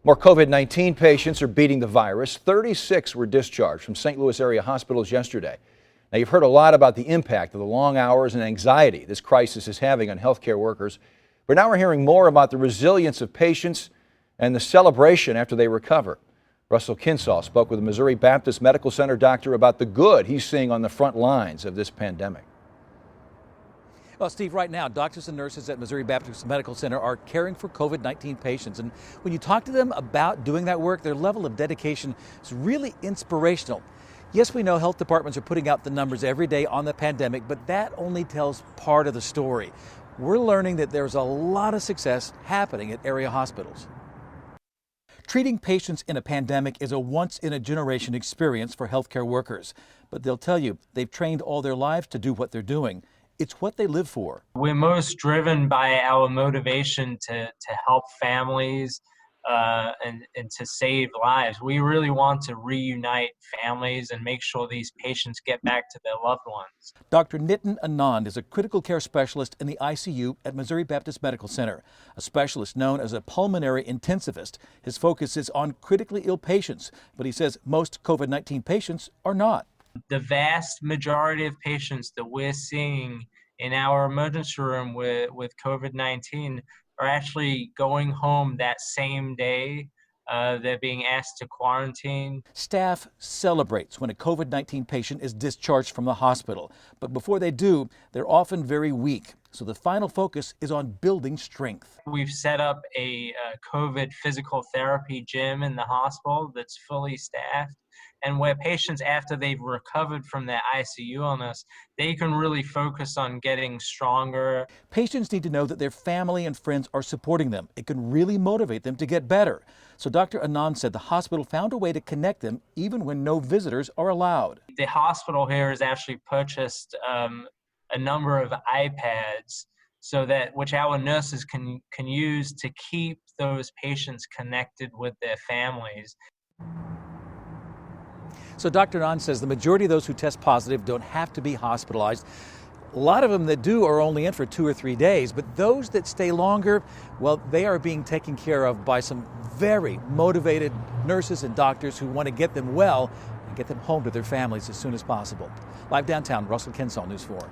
More COVID-19 patients are beating the virus. 36 were discharged from St. Louis area hospitals yesterday. Now, you've heard a lot about the impact of the long hours and anxiety this crisis is having on healthcare workers. But now we're hearing more about the resilience of patients and the celebration after they recover. Russell Kinsall spoke with a Missouri Baptist Medical Center doctor about the good he's seeing on the front lines of this pandemic. Well, Steve, right now, doctors and nurses at Missouri Baptist Medical Center are caring for COVID-19 patients. And when you talk to them about doing that work, their level of dedication is really inspirational. Yes, we know health departments are putting out the numbers every day on the pandemic, but that only tells part of the story. We're learning that there's a lot of success happening at area hospitals. Treating patients in a pandemic is a once-in-a-generation experience for healthcare workers. But they'll tell you they've trained all their lives to do what they're doing. It's what they live for. We're most driven by our motivation to help families and to save lives. We really want to reunite families and make sure these patients get back to their loved ones. Dr. Nitin Anand is a critical care specialist in the ICU at Missouri Baptist Medical Center, a specialist known as a pulmonary intensivist. His focus is on critically ill patients, but he says most COVID-19 patients are not. The vast majority of patients that we're seeing in our emergency room with COVID-19 are actually going home that same day. They're being asked to quarantine. Staff celebrates when a COVID-19 patient is discharged from the hospital, but before they do, they're often very weak. So the final focus is on building strength. We've set up a COVID physical therapy gym in the hospital that's fully staffed, and where patients, after they've recovered from their ICU illness, they can really focus on getting stronger. Patients need to know that their family and friends are supporting them. It can really motivate them to get better. So Dr. Anand said the hospital found a way to connect them even when no visitors are allowed. The hospital here has actually purchased a number of iPads so that which our nurses can use to keep those patients connected with their families. So Dr. Anand says the majority of those who test positive don't have to be hospitalized. A lot of them that do are only in for 2 or 3 days, but those that stay longer, well, they are being taken care of by some very motivated nurses and doctors who want to get them well and get them home to their families as soon as possible. Live downtown, Russell Kinsall, News 4.